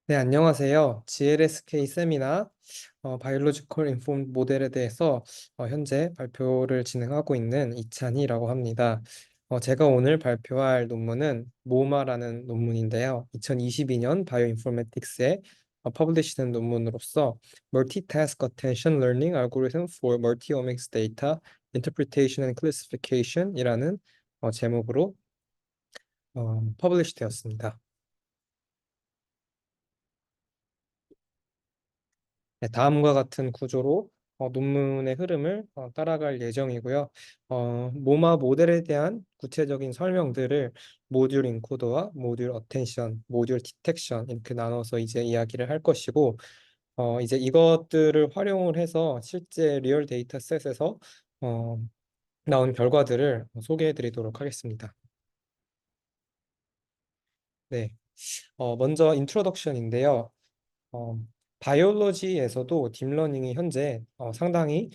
네, 안녕하세요. GLSK 세미나 바이올로지컬 인폼 모델에 대해서 현재 발표를 진행하고 있는 이찬희라고 합니다. 제가 오늘 발표할 논문은 모마라는 논문인데요. 2022년 바이오인포메틱스에 퍼블리시된 논문으로서 Multitask Attention Learning Algorithm for Multiomics Data Interpretation and Classification 이라는 제목으로 퍼블리시 되었습니다. 네, 다음과 같은 구조로 논문의 흐름을 따라갈 예정이고요. 모마 모델에 대한 구체적인 설명들을 모듈 인코더와 모듈 어텐션, 모듈 디텍션 이렇게 나눠서 이제 이야기를 할 것이고, 이제 이것들을 활용을 해서 실제 리얼 데이터셋에서 어, 나온 결과들을 소개해 드리도록 하겠습니다. 네, 먼저 인트로덕션인데요. 어, 바이올로지에서도 딥러닝이 현재 상당히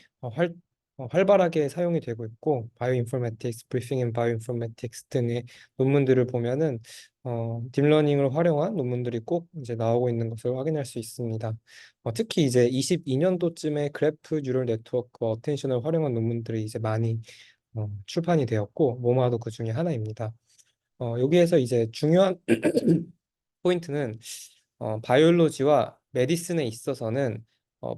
활발하게 사용이 되고 있고 바이오인포메틱스, 브리핑 앤 바이오인포메틱스 등의 논문들을 보면은 딥러닝을 활용한 논문들이 꼭 이제 나오고 있는 것을 확인할 수 있습니다. 특히 이제 22년도쯤에 그래프 뉴럴 네트워크 어텐션을 활용한 논문들이 이제 많이 출판이 되었고 모마도 그 중에 하나입니다. 여기에서 이제 중요한 포인트는 바이올로지와 메디슨에 있어서는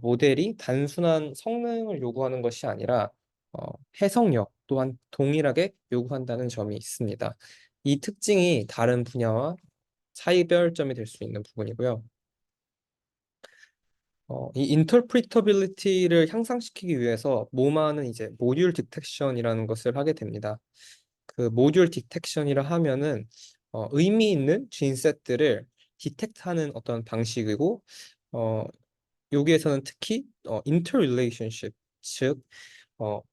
모델이 단순한 성능을 요구하는 것이 아니라 해석력 또한 동일하게 요구한다는 점이 있습니다. 이 특징이 다른 분야와 차이별점이 될 수 있는 부분이고요. 이 인터프리터빌리티를 향상시키기 위해서 모마는 이제 모듈 디텍션이라는 것을 하게 됩니다. 그 모듈 디텍션이라 하면은 의미 있는 진 셋들을 디텍트하는 어떤 방식이고 어, 여기에서는 특히 인터릴레이션십 즉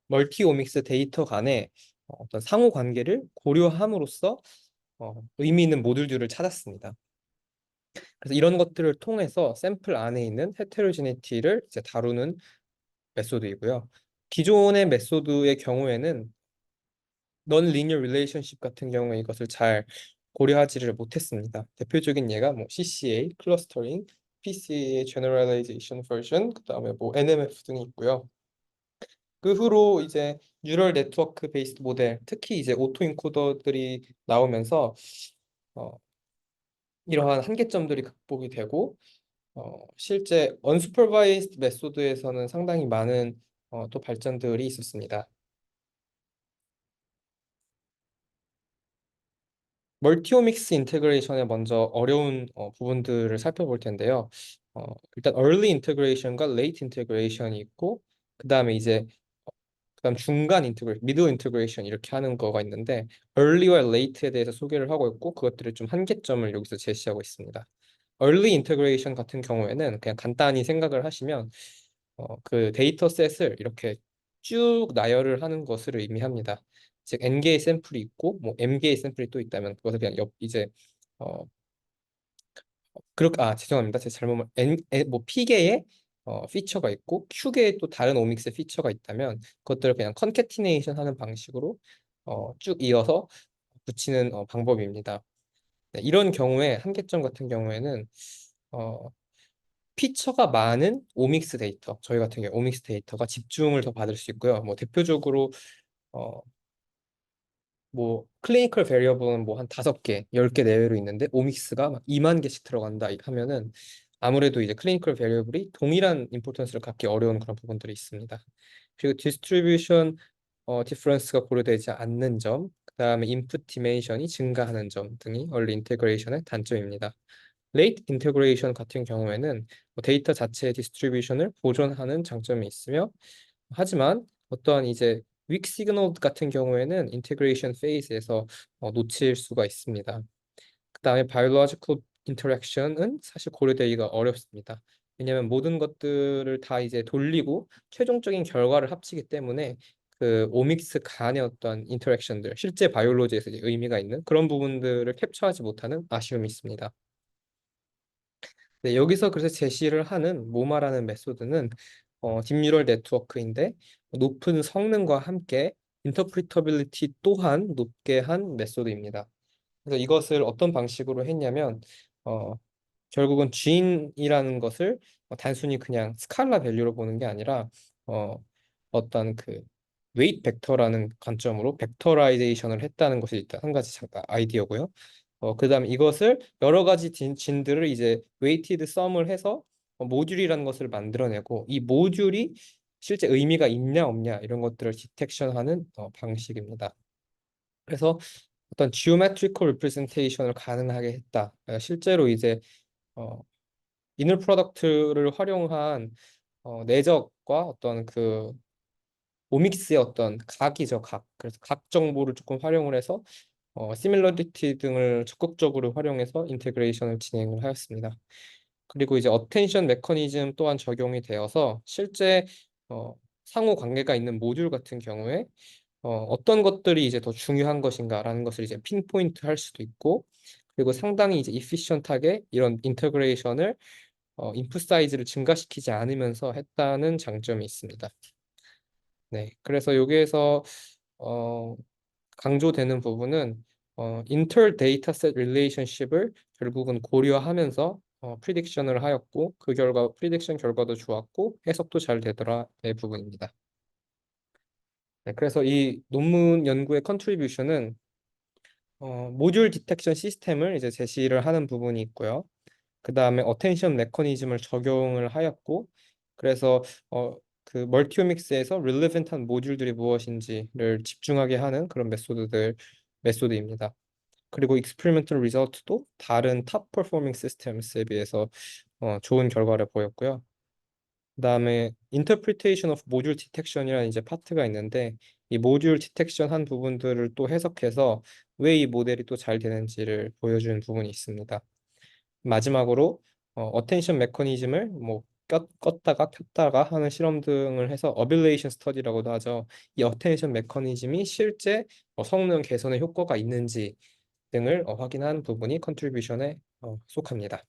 멀티 오믹스 데이터 간의 어떤 상호 관계를 고려함으로써 의미 있는 모듈들을 찾았습니다. 그래서 이런 것들을 통해서 샘플 안에 있는 헤테로지니티를 이제 다루는 메소드이고요. 기존의 메소드의 경우에는 넌 리니어 릴레이션십 같은 경우에 이것을 잘 고려하지를 못했습니다. 대표적인 예가 뭐 CCA, 클러스터링, PCA, Generalization Version, 그다음에 뭐 NMF 등이 있고요. 그 후로 이제 뉴럴 네트워크 베이스드 모델, 특히 이제 오토 인코더들이 나오면서 어, 이러한 한계점들이 극복이 되고 실제 언슈퍼바이즈드 메소드에서는 상당히 많은 또 발전들이 있었습니다. 멀티오믹스 인테그레이션의 먼저 어려운 부분들을 살펴볼 텐데요. 일단 early integration과 late integration이 있고 그다음에 이제 그다음 중간 인테그레이션, middle integration 이렇게 하는 거가 있는데 early와 late에 대해서 소개를 하고 있고 그것들을 좀 한계점을 여기서 제시하고 있습니다. early integration 같은 경우에는 그냥 간단히 생각을 하시면 그 데이터셋을 이렇게 쭉 나열을 하는 것을 의미합니다. 즉 N개의 샘플이 있고 뭐 M개의 샘플이 또 있다면 그것을 그냥 이제 어 죄송합니다. 제 잘못 뭐 P개의 피처가 있고 Q개의 또 다른 오믹스 피처가 있다면 그것들을 그냥 컨캐티네이션 하는 방식으로 쭉 이어서 붙이는 방법입니다. 네, 이런 경우에 한계점 같은 경우에는 어, 피처가 많은 오믹스 데이터, 저희 같은 경우 오믹스 데이터가 집중을 더 받을 수 있고요. 뭐 대표적으로 어, 뭐 클리니컬 베리어블은 뭐 한 5개, 10개 내외로 있는데 오믹스가 막 2만 개씩 들어간다 하면은 아무래도 이제 클리니컬 베리어블이 동일한 임포턴스를 갖기 어려운 그런 부분들이 있습니다. 그리고 디스트리뷰션 디퍼런스가 고려되지 않는 점, 그다음에 인풋 디멘션이 증가하는 점 등이 얼리 인테그레이션의 단점입니다. 레이트 인테그레이션 같은 경우에는 뭐 데이터 자체의 디스트리뷰션을 보존하는 장점이 있으며 하지만 어떠한 이제 윅 시그널 같은 경우에는 인테그레이션 페이즈에서 놓칠 수가 있습니다. 그다음에 바이올로지컬 인터랙션은 사실 고려되기가 어렵습니다. 왜냐하면 모든 것들을 다 이제 돌리고 최종적인 결과를 합치기 때문에 그 오믹스 간의 어떤 인터랙션들, 실제 바이올로지에서 이제 의미가 있는 그런 부분들을 캡처하지 못하는 아쉬움이 있습니다. 네, 여기서 그래서 제시를 하는 모마라는 메소드는 딥뉴럴 네트워크인데 높은 성능과 함께 인터프리터빌리티 또한 높게 한 메소드입니다. 그래서 이것을 어떤 방식으로 했냐면 결국은 G인이라는 것을 단순히 그냥 스칼라 밸류로 보는 게 아니라 어, 어떤 그 웨이트 벡터라는 관점으로 벡터라이제이션을 했다는 것이 일단 한 가지 아이디어고요. 그다음에 이것을 여러 가지 진들을 이제 웨이티드 썸을 해서 모듈이라는 것을 만들어내고 이 모듈이 실제 의미가 있냐 없냐 이런 것들을 디텍션하는 방식입니다. 그래서 어떤 geometrical representation을 가능하게 했다. 실제로 이제 어, 이너 프로덕트를 활용한 내적과 어떤 그 오믹스의 어떤 각이죠, 각. 그래서 각 정보를 조금 활용을 해서 시밀러리티 등을 적극적으로 활용해서 인테그레이션을 진행을 하였습니다. 그리고 이제 어텐션 메커니즘 또한 적용이 되어서 실제 어, 상호 관계가 있는 모듈 같은 경우에 어떤 것들이 이제 더 중요한 것인가라는 것을 이제 핀포인트 할 수도 있고 그리고 상당히 이제 이피션트하게 이런 인테그레이션을 인풋 사이즈를 증가시키지 않으면서 했다는 장점이 있습니다. 네, 그래서 여기에서 어, 강조되는 부분은 인터 데이터셋 릴레이션십을 결국은 고려하면서 프리딕션을 하였고 그 결과 프리딕션 결과도 좋았고 해석도 잘 되더라의 부분입니다. 네, 그래서 이 논문 연구의 컨트리뷰션은 모듈 디텍션 시스템을 이제 제시를 하는 부분이 있고요. 그 다음에 어텐션 메커니즘을 적용을 하였고, 그래서 그 멀티오믹스에서 릴리벤트한 모듈들이 무엇인지를 집중하게 하는 그런 메소드입니다. 그리고 익스페리멘털 리저트도 다른 탑 퍼포밍 시스템스에 비해서 좋은 결과를 보였고요. 그다음에 interpretation of module detection이라는 이제 파트가 있는데 이 모듈 디텍션 한 부분들을 또 해석해서 왜 이 모델이 또 잘 되는지를 보여주는 부분이 있습니다. 마지막으로 어텐션 메커니즘을 뭐 껐다가 켰다가 하는 실험 등을 해서 어빌레이션 스터디라고도 하죠. 이 어텐션 메커니즘이 실제 성능 개선에 효과가 있는지 등을 확인한 부분이 컨트리뷰션에 속합니다.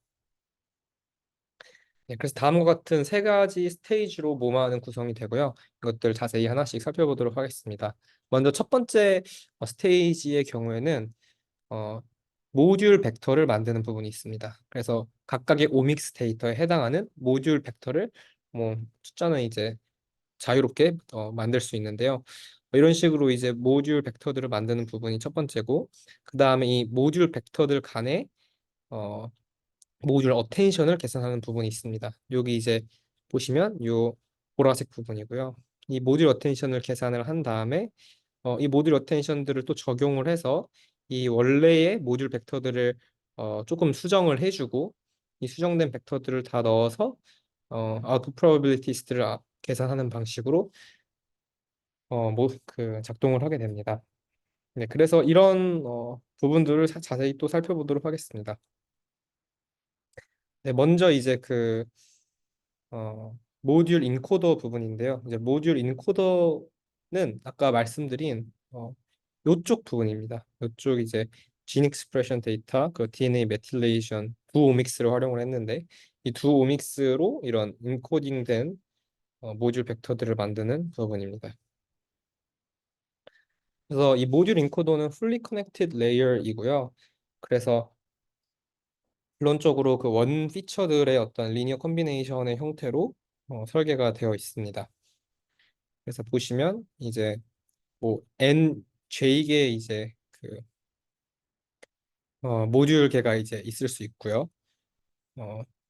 네, 그래서 다음과 같은 세 가지 스테이지로 모마는 구성이 되고요. 이것들 자세히 하나씩 살펴보도록 하겠습니다. 먼저 첫 번째 스테이지의 경우에는 어, 모듈 벡터를 만드는 부분이 있습니다. 그래서 각각의 오믹스 데이터에 해당하는 모듈 벡터를 뭐 숫자는 이제 자유롭게 만들 수 있는데요. 이런 식으로 이제 모듈 벡터들을 만드는 부분이 첫 번째고, 그 다음에 이 모듈 벡터들 간에 어, 모듈 어텐션을 계산하는 부분이 있습니다. 여기 이제 보시면 요 보라색 부분이고요. 이 모듈 어텐션을 계산을 한 다음에 이 모듈 어텐션들을 또 적용을 해서 이 원래의 모듈 벡터들을 조금 수정을 해주고 이 수정된 벡터들을 다 넣어서 아웃풋 프로바빌리티스를 계산하는 방식으로 그 작동을 하게 됩니다. 네, 그래서 이런 부분들을 자세히 또 살펴보도록 하겠습니다. 네, 먼저 이제 그 모듈 인코더 부분인데요. 이제 모듈 인코더는 아까 말씀드린 요쪽 부분입니다. 요쪽 이제 진 익스프레션 데이터, 그 DNA 메틸레이션 두 오믹스를 활용을 했는데 이 두 오믹스로 이런 인코딩된 모듈 벡터들을 만드는 부분입니다. 그래서 이 모듈 인코더는 fully connected layer이고요. 그래서 결론적으로 그 원 피처들의 어떤 리니어 컨비네이션의 형태로 설계가 되어 있습니다. 그래서 보시면 이제 뭐 n j개 이제 그 모듈 개가 이제 있을 수 있고요.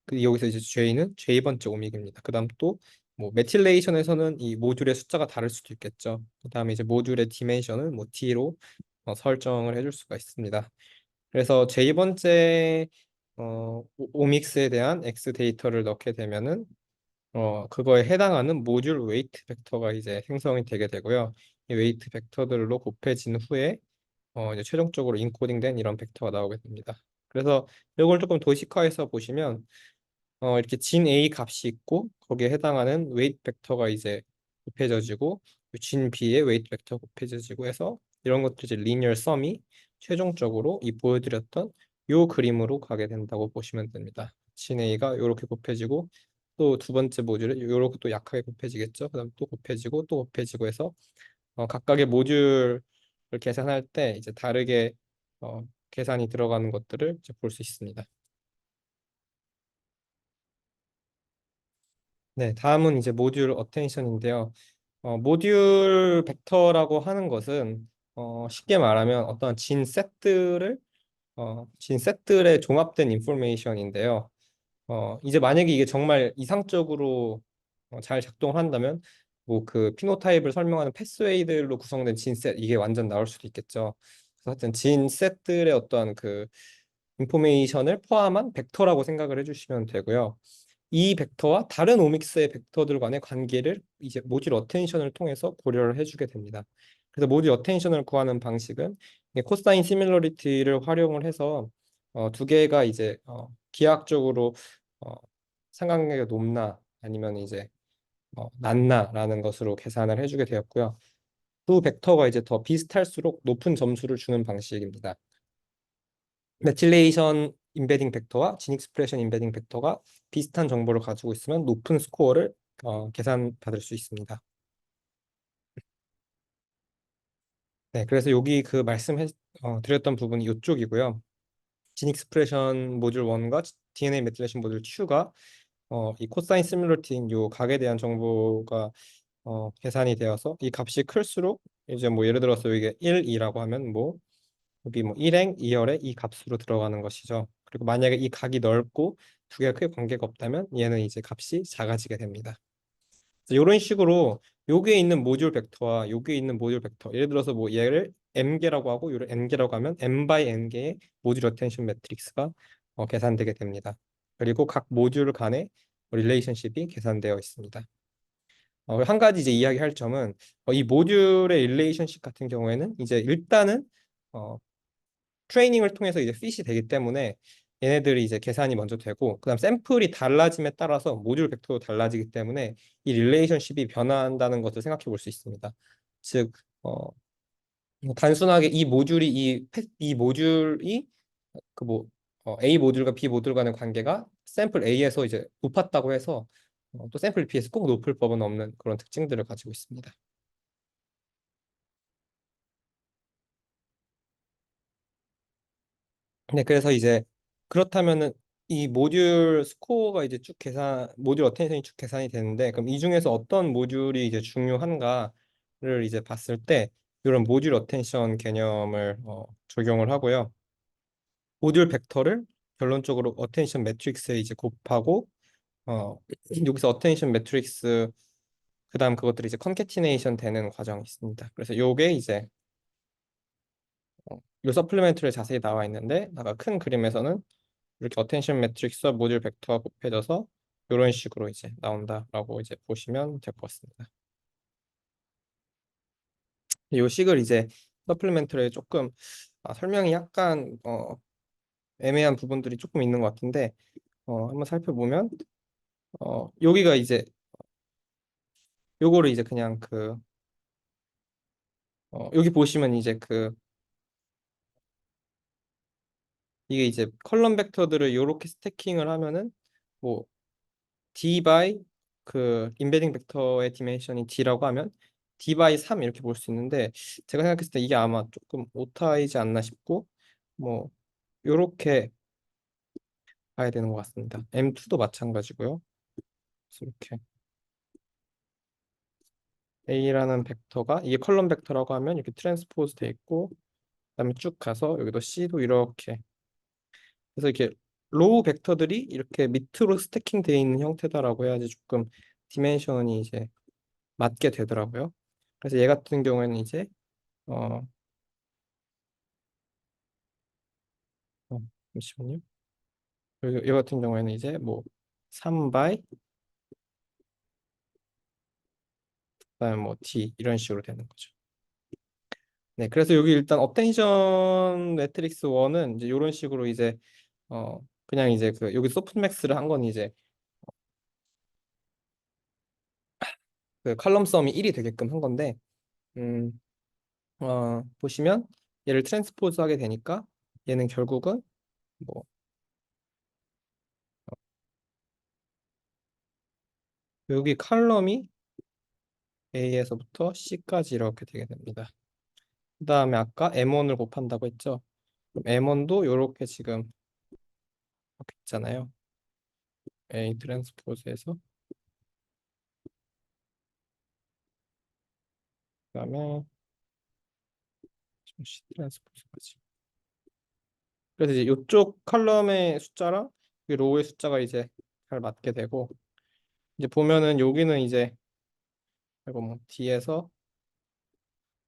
그 여기서 이제 j는 j번째 오믹입니다. 그다음 또 뭐 메틸레이션에서는 이 모듈의 숫자가 다를 수도 있겠죠. 그다음에 이제 모듈의 디멘션을 뭐 t로 설정을 해줄 수가 있습니다. 그래서 j번째 오믹스에 대한 x 데이터를 넣게 되면은 그거에 해당하는 모듈 웨이트 벡터가 이제 생성이 되게 되고요. 이 웨이트 벡터들로 곱해진 후에 이제 최종적으로 인코딩된 이런 벡터가 나오게 됩니다. 그래서 이걸 조금 도식화해서 보시면 이렇게 진 A 값이 있고 거기에 해당하는 웨이트 벡터가 이제 곱해져지고 진 B의 웨이트 벡터 곱해져지고 해서 이런 것들이 이제 리니어 썸이 최종적으로 이 보여드렸던 요 그림으로 가게 된다고 보시면 됩니다. 진 A가 이렇게 곱해지고 또 두 번째 모듈에 이렇게 또 약하게 곱해지겠죠. 그다음 또 곱해지고 또 곱해지고 해서 각각의 모듈을 계산할 때 이제 다르게 계산이 들어가는 것들을 이제 볼 수 있습니다. 네, 다음은 이제 모듈 어텐션인데요. 모듈 벡터라고 하는 것은 쉽게 말하면 어떤 진 셋들의 종합된 인포메이션인데요. 이제 만약에 이게 정말 이상적으로 잘 작동을 한다면 뭐 그 피노타입을 설명하는 패스웨이들로 구성된 진셋 이게 완전 나올 수도 있겠죠. 그래서 하여튼 진셋들의 어떤 그 인포메이션을 포함한 벡터라고 생각을 해주시면 되고요. 이 벡터와 다른 오믹스의 벡터들 간의 관계를 이제 모듈 어텐션을 통해서 고려를 해주게 됩니다. 그래서 모듈 어텐션을 구하는 방식은 이게 코사인 시밀러리티를 활용을 해서 두 개가 이제 기하학적으로 어, 상관관계가 높나 아니면 이제 낮나라는 것으로 계산을 해주게 되었고요. 두 벡터가 이제 더 비슷할수록 높은 점수를 주는 방식입니다. 메틸레이션 임베딩 벡터와 진 익스프레션 임베딩 벡터가 비슷한 정보를 가지고 있으면 높은 스코어를 계산받을 수 있습니다. 네, 그래서 여기 그 드렸던 부분이 이쪽이고요. 진 익스프레션 모듈 1과 DNA 메틸레이션 모듈 2가 이 코사인 시뮬러티인 요 각에 대한 정보가 계산이 되어서 이 값이 클수록 이제 뭐 예를 들어서 이게 1, 2라고 하면 뭐 여기 뭐 1행 2열에 이 값으로 들어가는 것이죠. 그리고 만약에 이 각이 넓고 두 개가 크게 관계가 없다면 얘는 이제 값이 작아지게 됩니다. 이런 식으로 여기에 있는 모듈 벡터와 여기에 있는 모듈 벡터 예를 들어서 뭐 얘를 m개라고 하고 얘를 n개라고 하면 m by n개의 모듈 어텐션 매트릭스가 계산되게 됩니다. 그리고 각 모듈 간의 릴레이션십이 계산되어 있습니다. 한 가지 이제 이야기할 점은 이 모듈의 릴레이션십 같은 경우에는 이제 일단은 어, 트레이닝을 통해서 이제 핏이 되기 때문에 얘네들이 이제 계산이 먼저 되고 그다음 샘플이 달라짐에 따라서 모듈 벡터도 달라지기 때문에 이 릴레이션십이 변화한다는 것을 생각해 볼 수 있습니다. 즉 단순하게 이 모듈이 그 뭐 A 모듈과 B 모듈 간의 관계가 샘플 A에서 이제 높았다고 해서 또 샘플 B에서 꼭 높을 법은 없는 그런 특징들을 가지고 있습니다. 네, 그래서 이제 그렇다면은 이 모듈 스코어가 이제 모듈 어텐션이 쭉 계산이 되는데 그럼 이 중에서 어떤 모듈이 이제 중요한가를 이제 봤을 때 이런 모듈 어텐션 개념을 적용을 하고요. 모듈 벡터를 결론적으로 어텐션 매트릭스에 이제 곱하고 어, 여기서 어텐션 매트릭스 그다음 그것들이 이제 컨캐티네이션 되는 과정이 있습니다. 그래서 요게 이제 요 서플리멘트에 자세히 나와 있는데 아까 큰 그림에서는 이렇게 어텐션 매트릭스와 모듈 벡터가 곱해져서 이런 식으로 이제 나온다라고 이제 보시면 될 것 같습니다. 이 식을 이제 서플리멘트에 조금 설명이 약간 애매한 부분들이 조금 있는 것 같은데 한번 살펴보면 여기가 이제 요거를 이제 그냥 여기 보시면 이제 이게 이제 컬럼 벡터들을 이렇게 스태킹을 하면은 뭐 d by 그 임베딩 벡터의 디멘션이 d라고 하면 d by 3 이렇게 볼 수 있는데 제가 생각했을 때 이게 아마 조금 오타이지 않나 싶고 뭐 요렇게 봐야 되는 것 같습니다. M2도 마찬가지고요. 그래서 이렇게 A라는 벡터가 이게 컬럼 벡터라고 하면 이렇게 트랜스포즈 돼 있고 그다음에 쭉 가서 여기도 C도 이렇게 그래서 이렇게 로우 벡터들이 이렇게 밑으로 스태킹 되어 있는 형태다라고 해야지 조금 디멘션이 이제 맞게 되더라고요. 그래서 얘 같은 경우에는 이제 어, 잠시만요. 얘 같은 경우에는 이제 뭐 3바이 그다음에 뭐 D 이런 식으로 되는 거죠. 네, 그래서 여기 일단 업텐션 매트릭스 1은 이제 이런 식으로 이제 그냥 이제 여기 소프트맥스를 한 건 이제 그 칼럼 썸이 1이 되게끔 한 건데 음, 보시면 얘를 트랜스포즈 하게 되니까 얘는 결국은 뭐 여기 칼럼이 A에서부터 C까지 이렇게 되게 됩니다. 그다음에 아까 M1을 곱한다고 했죠. 그럼 M1도 이렇게 지금 이렇게 있잖아요. A 트랜스포즈에서 그다음에 시 트랜스포즈까지. 그래서 이제 이쪽 컬럼의 숫자랑 이 로우의 숫자가 이제 잘 맞게 되고 이제 보면은 여기는 이제 이거 뭐 D에서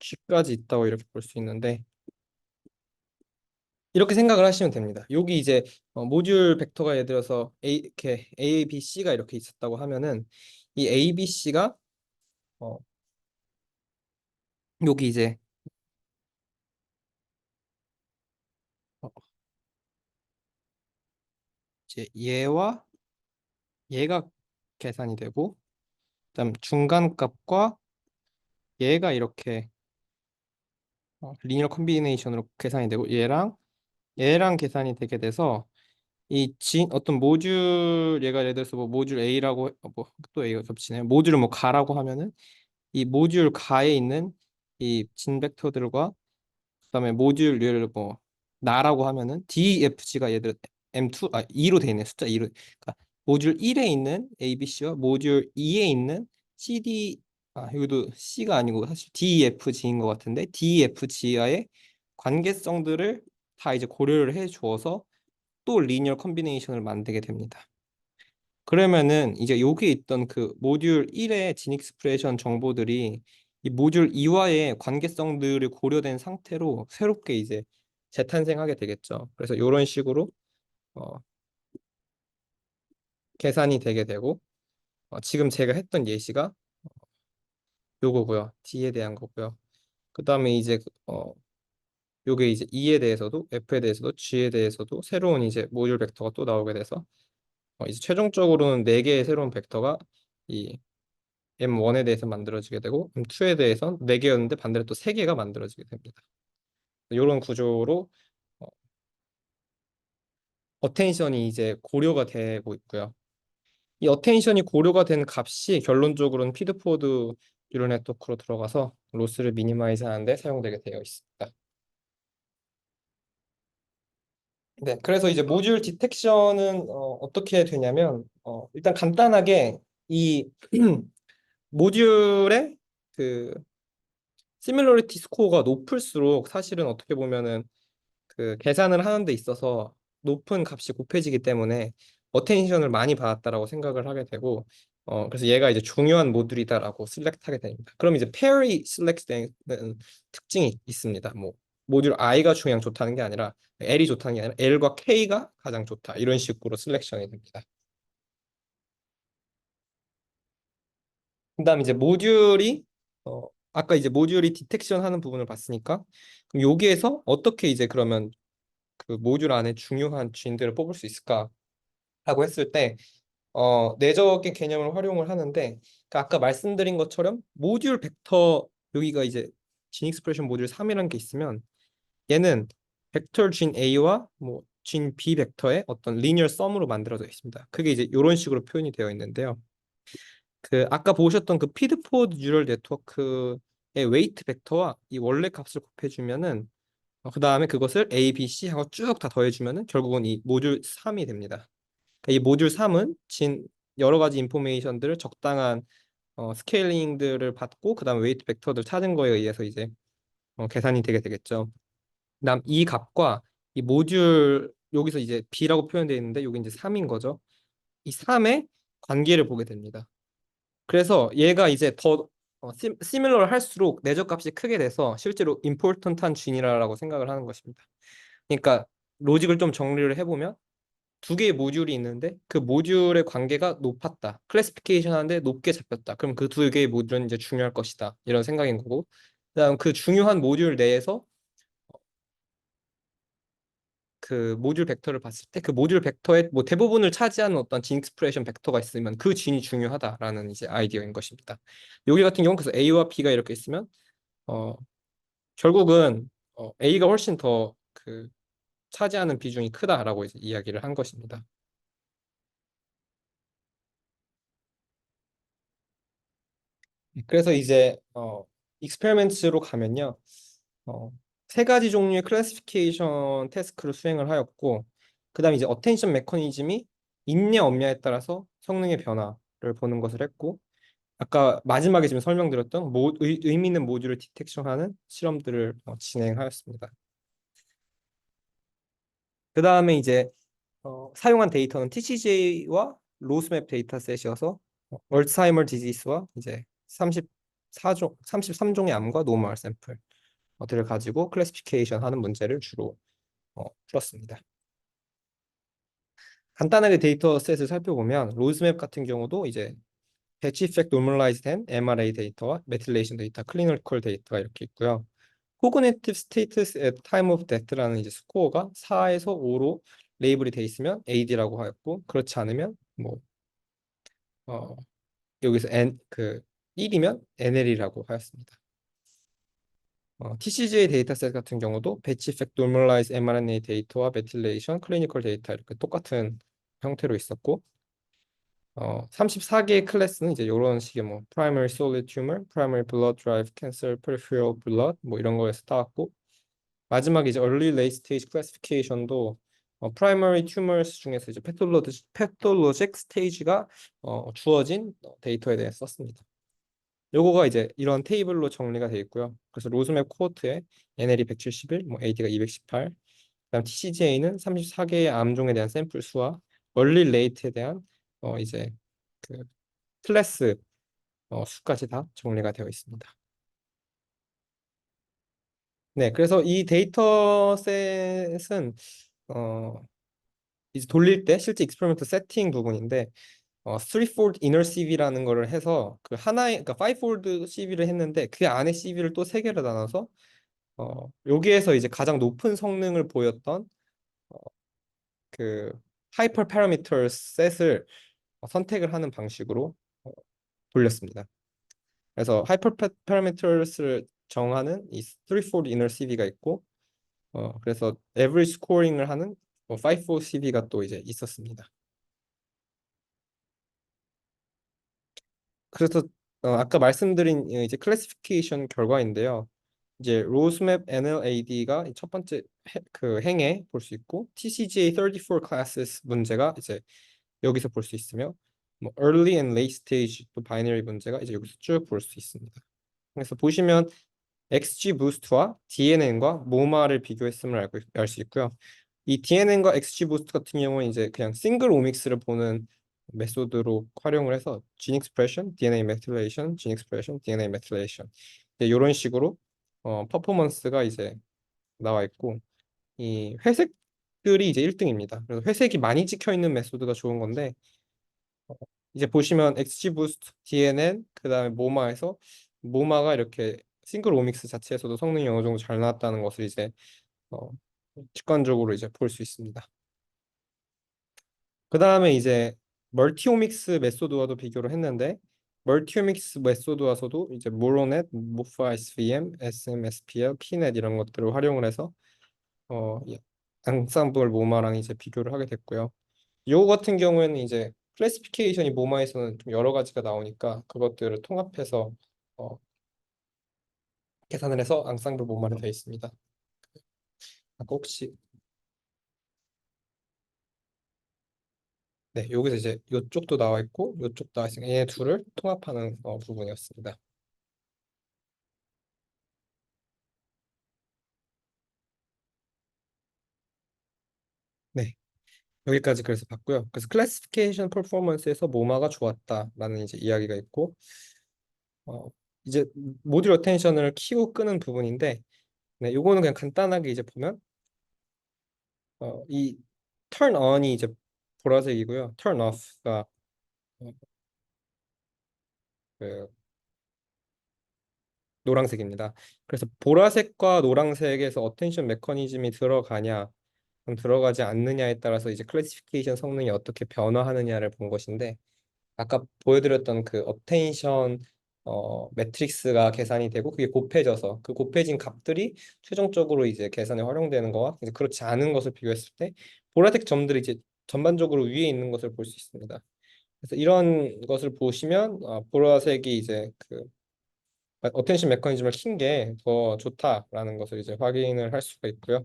G까지 있다고 이렇게 볼 수 있는데 이렇게 생각을 하시면 됩니다. 여기 이제 모듈 벡터가 예를 들어서 이렇게 A, B, C가 이렇게 있었다고 하면은 이 A, B, C가 어, 여기 어, 이제 얘와 얘가 계산이 되고 그다음 중간 값과 얘가 이렇게 리니어 컨비네이션으로 계산이 되고 얘랑 계산이 되게 돼서 어떤 모듈 얘가 예를 들어서 뭐 모듈 A라고 뭐또 A가 겹치네 모듈을 뭐 가라고 하면은 이 모듈 가에 있는 이 진 벡터들과 그다음에 모듈을 뭐 나라고 하면은 DFG가 예를 들어 M2 2로 돼 있네 숫자 2로 그러니까 모듈 1에 있는 ABC와 모듈 2에 있는 CD 여기도 C가 아니고 사실 DFG인 것 같은데 DFG와의 관계성들을 다 이제 고려를 해 주어서 또 리니어 컨비네이션을 만들게 됩니다. 그러면은 이제 여기에 있던 그 모듈 1의 진 익스프레션 정보들이 이 모듈 2와의 관계성들을 고려된 상태로 새롭게 이제 재탄생하게 되겠죠. 그래서 이런 식으로 어, 계산이 되게 되고 지금 제가 했던 예시가 요거고요. D에 대한 거고요. 그다음에 이제 요게 이제 E에 대해서도 F에 대해서도 G에 대해서도 새로운 이제 모듈 벡터가 또 나오게 돼서 이제 최종적으로는 네 개의 새로운 벡터가 이 M1에 대해서 만들어지게 되고 M2에 대해서 4개였는데 반대로 또 3개가 만들어지게 됩니다. 이런 구조로 어, 어텐션이 이제 고려가 되고 있고요. 이 어텐션이 고려가 된 값이 결론적으로는 피드포드 뉴럴 네트워크로 들어가서 로스를 미니마이즈 하는데 사용되게 되어 있습니다. 네, 그래서 이제 모듈 디텍션은 떻게 되냐면 일단 간단하게 이 모듈의 그 시밀러리티 스코어가 높을수록 사실은 어떻게 보면은 그 계산을 하는 데 있어서 높은 값이 곱해지기 때문에 어텐션을 많이 받았다라고 생각을 하게 되고 그래서 얘가 이제 중요한 모듈이다라고 select 하게 됩니다. 그럼 이제 pairy select 되는 특징이 있습니다. 뭐 모듈 i가 중요한 좋다는 게 아니라 l이 좋다는 게 아니라 l과 k가 가장 좋다 이런 식으로 셀렉션이 됩니다. 그다음 이제 모듈이 아까 이제 모듈이 디텍션 하는 부분을 봤으니까 그럼 여기에서 어떻게 이제 그러면 그 모듈 안에 중요한 주인들을 뽑을 수 있을까라고 했을 때 내적인 개념을 활용을 하는데 그러니까 아까 말씀드린 것처럼 모듈 벡터 여기가 이제 진 익스프레션 모듈 3이라는 게 있으면 얘는 벡터 진 A와 뭐 진 B 벡터의 어떤 리니어 썸으로 만들어져 있습니다. 그게 이제 이런 식으로 표현이 되어 있는데요. 그 아까 보셨던 그 피드포드 뉴럴 네트워크의 웨이트 벡터와 이 원래 값을 곱해주면은 그 다음에 그것을 A, B, C 하고 쭉 다 더해주면은 결국은 이 모듈 3이 됩니다. 그러니까 이 모듈 3은 여러 가지 인포메이션들을 적당한 스케일링들을 받고 그다음 웨이트 벡터들 찾은 거에 의해서 이제 계산이 되게 되겠죠. 그다음 이 값과 이 모듈 여기서 이제 B라고 표현되어 있는데 여기 이제 3인 거죠. 이 3의 관계를 보게 됩니다. 그래서 얘가 이제 더 시밀러를 할수록 내적 값이 크게 돼서 실제로 임포턴트한 쥔이라고 생각을 하는 것입니다. 그러니까 로직을 좀 정리를 해보면 두 개의 모듈이 있는데 그 모듈의 관계가 높았다. 클래시피케이션 하는데 높게 잡혔다. 그럼 그 두 개의 모듈은 이제 중요할 것이다. 이런 생각인 거고. 그다음 그 중요한 모듈 내에서 그 모듈 벡터를 봤을 때 그 모듈 벡터의 뭐 대부분을 차지하는 어떤 진 익스프레션 벡터가 있으면 그 진이 중요하다라는 이제 아이디어인 것입니다. 여기 같은 경우는 그래서 A와 B가 이렇게 있으면 어 결국은 A가 훨씬 더 그 차지하는 비중이 크다라고 이제 이야기를 한 것입니다. 그래서 이제 익스페리먼트로 가면요. 어, 세 가지 종류의 클래시피케이션 태스크를 수행을 하였고 그다음에 이제 어텐션 메커니즘이 있냐 없냐에 따라서 성능의 변화를 보는 것을 했고 아까 마지막에 지금 설명드렸던 의미 있는 모듈을 디텍션하는 실험들을 진행하였습니다. 그 다음에 이제 사용한 데이터는 TCG와 로스맵 데이터셋이어서 얼츠하이머 디지스와 이제 33종의 암과 노멀 샘플들을 가지고 클래시피케이션 하는 문제를 주로 풀었습니다. 간단하게 데이터셋을 살펴보면 로스맵 같은 경우도 이제 배치 이펙트 노멀라이즈 된 MRA 데이터와 메틸레이션 데이터, 클리니컬 데이터가 이렇게 있고요. 코그니티브 스테이터스 at time of death라는 이제 스코어가 4에서 5로 레이블이 돼 있으면 AD라고 하였고 그렇지 않으면 뭐 어, 여기서 그 1이면 NL이라고 하였습니다. TCGA 데이터셋 같은 경우도 배치 이펙트 노멀라이즈 mRNA 데이터와 메틸레이션, 클리니컬 데이터 이렇게 똑같은 형태로 있었고 34개의 클래스는 이제 이런 식의 뭐 primary solid tumor, primary blood drive cancer, peripheral blood 뭐 이런 거에서 따왔고 마지막에 이제 early late stage classification도 primary tumors 중에서 이제 pathologic stage가 주어진 데이터에 대해 썼습니다. 요거가 이제 이런 테이블로 정리가 되어 있고요. 그래서 로즈맵 코호트에 NL이 171, 뭐 AD가 218, 그다음 TCGA는 34개의 암종에 대한 샘플 수와 early late에 대한 이제 그 클래스 수까지 다 정리가 되어 있습니다. 네, 그래서 이 데이터셋은 어, 이제 돌릴 때 실제 익스페리먼트 세팅 부분인데 3-fold inner CV라는 거를 해서 그 하나의 그러니까 5-fold CV를 했는데 그 안에 CV를 또 세 개로 나눠서 여기에서 이제 가장 높은 성능을 보였던 어, 그 하이퍼 파라미터 셋을 선택을 하는 방식으로 어, 돌렸습니다. 그래서 하이퍼 파라미터를 정하는 이 3-fold inner CV가 있고 그래서 average scoring을 하는 5-fold CV가 또 이제 있었습니다. 그래서 아까 말씀드린 이제 클래시피케이션 결과인데요. 이제 로스맵 NLAD가 첫 번째 그 행에 볼 수 있고 TCGA 34 classes 문제가 이제 여기서 볼 수 있으며 뭐 early and late stage 또 바이너리 문제가 이제 여기서 쭉 볼 수 있습니다. 그래서 보시면 XG 부스트와 DNN과 모마를 비교했음을 알 수 있고요. 이 DNN과 XG 부스트 같은 경우는 이제 그냥 싱글 오믹스를 보는 메소드로 활용을 해서 진 익스프레션, DNA 메틸레이션, 진 익스프레션, DNA 메틸레이션 이런 식으로 퍼포먼스가 이제 나와 있고 이 회색들이 이제 1등입니다. 그래서 회색이 많이 찍혀 있는 메소드가 좋은 건데 이제 보시면 XG 부스트, DNN 그다음에 모마에서 모마가 이렇게 싱글 오믹스 자체에서도 성능이 어느 정도 잘 나왔다는 것을 이제 어, 직관적으로 이제 볼 수 있습니다. 그 다음에 이제 멀티오믹스 메소드와도 비교를 했는데 멀티오믹스 메소드와서도 이제 모로넷, 모파 SVM, SMSPL, 키넷 이런 것들을 활용을 해서 앙상블 모마랑 이제 비교를 하게 됐고요. 요거 같은 경우에는 이제 클래시피케이션이 모마에서는 좀 여러 가지가 나오니까 그것들을 통합해서 어, 계산을 해서 앙상블 모마를 되어 있습니다. 아까 혹시 네, 여기서 이제 이쪽도 나와 있고 이쪽도 나와 있으니까 얘네 둘을 통합하는 부분이었습니다. 네, 여기까지 그래서 봤고요. 그래서 클래시피케이션 퍼포먼스에서 모마가 좋았다라는 이제 이야기가 있고 어, 이제 모듈 어텐션을 키고 끄는 부분인데 네, 요거는 그냥 간단하게 이제 보면 이 turn on이 이제 보라색이고요. turn off가 어, 그 노란색입니다. 그래서 보라색과 노란색에서 어텐션 메커니즘이 들어가냐 들어가지 않느냐에 따라서 이제 클래시피케이션 성능이 어떻게 변화하느냐를 본 것인데 아까 보여드렸던 그 업텐션 매트릭스가 계산이 되고 그게 곱해져서 그 곱해진 값들이 최종적으로 이제 계산에 활용되는 거와 이제 그렇지 않은 것을 비교했을 때 보라색 점들이 이제 전반적으로 위에 있는 것을 볼 수 있습니다. 그래서 이런 것을 보시면 보라색이 이제 그 어텐션 메커니즘을 킨 게 더 좋다라는 것을 이제 확인을 할 수가 있고요.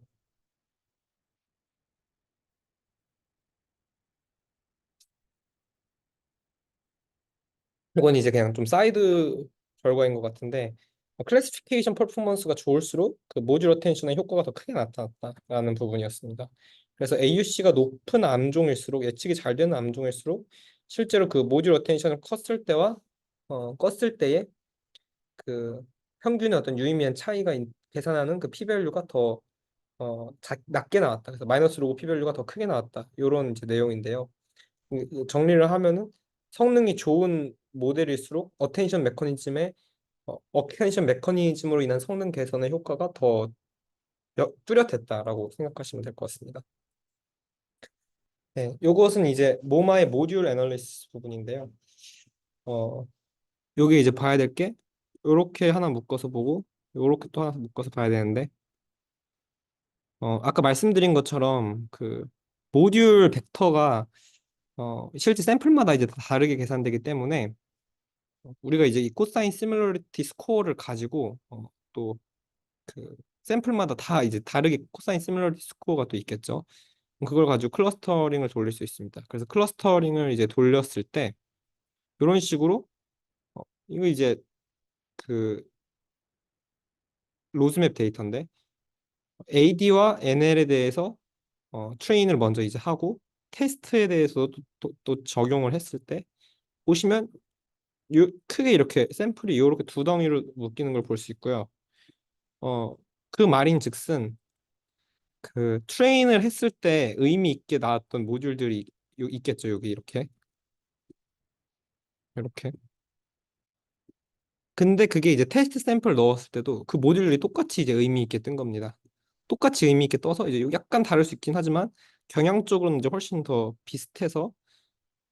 이건 이제 그냥 좀 사이드 결과인 것 같은데 클래시피케이션 퍼포먼스가 좋을수록 그 모듈 어텐션의 효과가 더 크게 나타났다라는 부분이었습니다. 그래서 AUC가 높은 암종일수록 예측이 잘 되는 암종일수록 실제로 그 모듈 어텐션을 컸을 때와 껐을 때의 그 평균의 어떤 유의미한 차이가 계산하는 그 p-밸류가 더 낮게 나왔다. 그래서 마이너스 로그 p-밸류가 더 크게 나왔다. 이런 이제 내용인데요. 정리를 하면은 성능이 좋은 모델일수록 어텐션 메커니즘으로 인한 성능 개선의 효과가 더 뚜렷했다라고 생각하시면 될 것 같습니다. 네, 요것은 이제 모마의 모듈 애널리시스 부분인데요. 어, 여기 이제 봐야 될 게 요렇게 하나 묶어서 보고 요렇게 또 하나 묶어서 봐야 되는데 아까 말씀드린 것처럼 그 모듈 벡터가 실제 샘플마다 이제 다 다르게 계산되기 때문에 우리가 이제 이 코사인 시뮬러리티 스코어를 가지고 또 그 샘플마다 다 이제 다르게 코사인 시뮬러리티 스코어가 또 있겠죠. 그걸 가지고 클러스터링을 돌릴 수 있습니다. 그래서 클러스터링을 이제 돌렸을 때 이런 식으로 이거 이제 그 로즈맵 데이터인데 AD와 NL에 대해서 트레인을 먼저 이제 하고 테스트에 대해서 또 적용을 했을 때 보시면 크게 이렇게 샘플이 이렇게 두 덩이로 묶이는 걸 볼 수 있고요. 어, 그 말인즉슨 그 트레인을 했을 때 의미 있게 나왔던 모듈들이 있겠죠. 여기 이렇게. 근데 그게 이제 테스트 샘플 넣었을 때도 그 모듈이 똑같이 이제 의미 있게 뜬 겁니다. 똑같이 의미 있게 떠서 이제 약간 다를 수 있긴 하지만 경향적으로는 이제 훨씬 더 비슷해서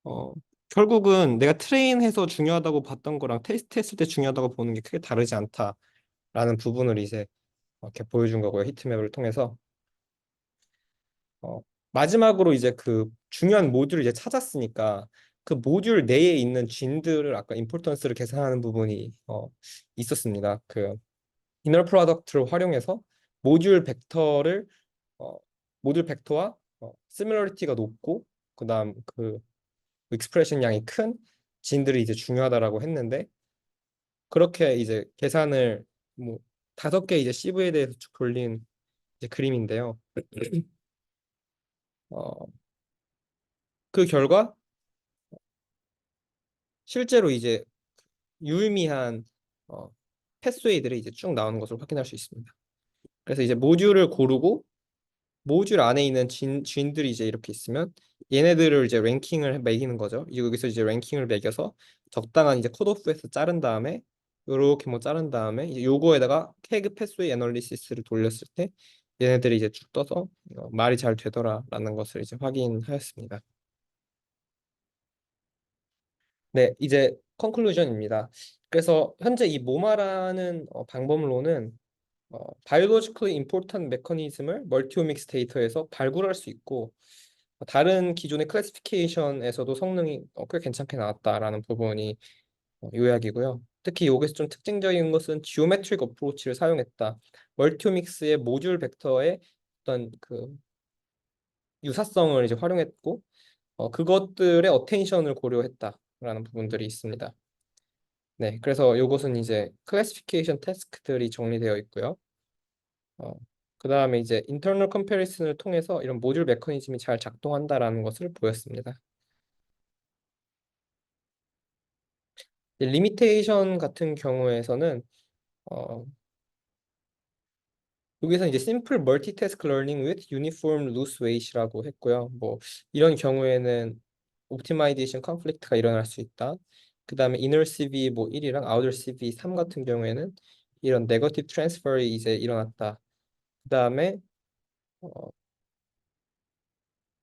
어, 결국은 내가 트레인해서 중요하다고 봤던 거랑 테스트 했을 때 중요하다고 보는 게 크게 다르지 않다라는 부분을 이제 이렇게 보여준 거고요. 히트맵을 통해서. 어, 마지막으로 이제 그 중요한 모듈을 이제 찾았으니까 그 모듈 내에 있는 쥔들을 아까 임포턴스를 계산하는 부분이 있었습니다. 그 이너 프로덕트를 활용해서 모듈 벡터를 어, 모듈 벡터와 시밀러리티가 높고 그다음 그 익스프레션 양이 큰 진들이 이제 중요하다라고 했는데 그렇게 이제 계산을 뭐 5개 이제 CV에 대해서 쭉 돌린 이제 그림인데요. 어, 그 결과 실제로 이제 유의미한 어, 패스웨이들이 이제 쭉 나오는 것을 확인할 수 있습니다. 그래서 이제 모듈을 고르고 모듈 안에 있는 주인들이 이제 이렇게 있으면 얘네들을 이제 랭킹을 매기는 거죠. 여기서 이제 랭킹을 매겨서 적당한 이제 컷오프에서 자른 다음에 요렇게 뭐 자른 다음에 이제 요거에다가 태그 패스웨이 애널리시스를 돌렸을 때 얘네들이 이제 쭉 떠서 말이 잘 되더라라는 것을 이제 확인하였습니다. 네, 이제 컨클루전입니다. 그래서 현재 이 모마라는 방법론은 biologically important mechanism을 멀티오믹스 데이터에서 발굴할 수 있고 다른 기존의 클래시피케이션에서도 성능이 꽤 괜찮게 나왔다라는 부분이 요약이고요. 특히 여기서 좀 특징적인 것은 지오메트릭 어프로치를 사용했다. 멀티오믹스의 모듈 벡터의 어떤 그 유사성을 이제 활용했고 그것들의 어텐션을 고려했다라는 부분들이 있습니다. 네, 그래서 요것은 이제 클래시피케이션 태스크들이 정리되어 있고요. 어, 그 다음에 이제 인터널 컴패리슨을 통해서 이런 모듈 메커니즘이 잘 작동한다라는 것을 보였습니다. 리미테이션 같은 경우에서는 어, 여기서 이제 simple multitask learning with uniform loose weight이라고 했고요. 뭐 이런 경우에는 옵티마이제이션 컨플릭트가 일어날 수 있다. 그 다음에 inner CV 뭐 1이랑 outer CV 3 같은 경우에는 이런 네거티브 트랜스퍼이 이제 일어났다. 그 다음에 어,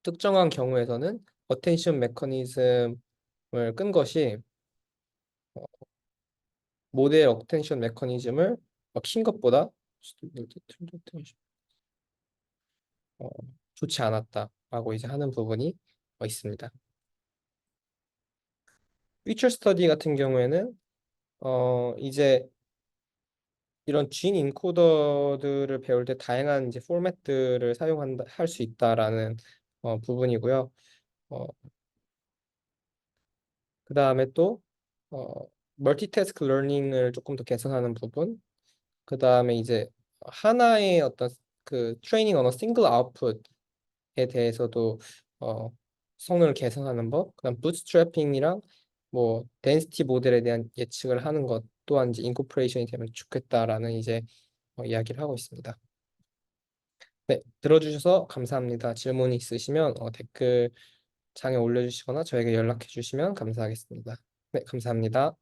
특정한 경우에서는 어텐션 메커니즘을 끈 것이 모델 어텐션 메커니즘을 킨 것보다 어, 좋지 않았다라고 이제 하는 부분이 있습니다. 피처 스터디 같은 경우에는 이제 이런 진 인코더들을 배울 때 다양한 이제 포맷들을 사용한다 할 수 있다라는 부분이고요. 어, 그 다음에 또 멀티태스크 러닝을 조금 더 개선하는 부분, 그 다음에 이제 하나의 어떤 그 트레이닝 언어 싱글 아웃풋에 대해서도 어, 성능을 개선하는 법, 그다음 부트스트래핑이랑 뭐 덴시티 모델에 대한 예측을 하는 것 또한 이제 인코퍼레이션이 되면 좋겠다라는 이제 이야기를 하고 있습니다. 네, 들어주셔서 감사합니다. 질문 있으시면 댓글 창에 올려주시거나 저에게 연락해 주시면 감사하겠습니다. 네, 감사합니다.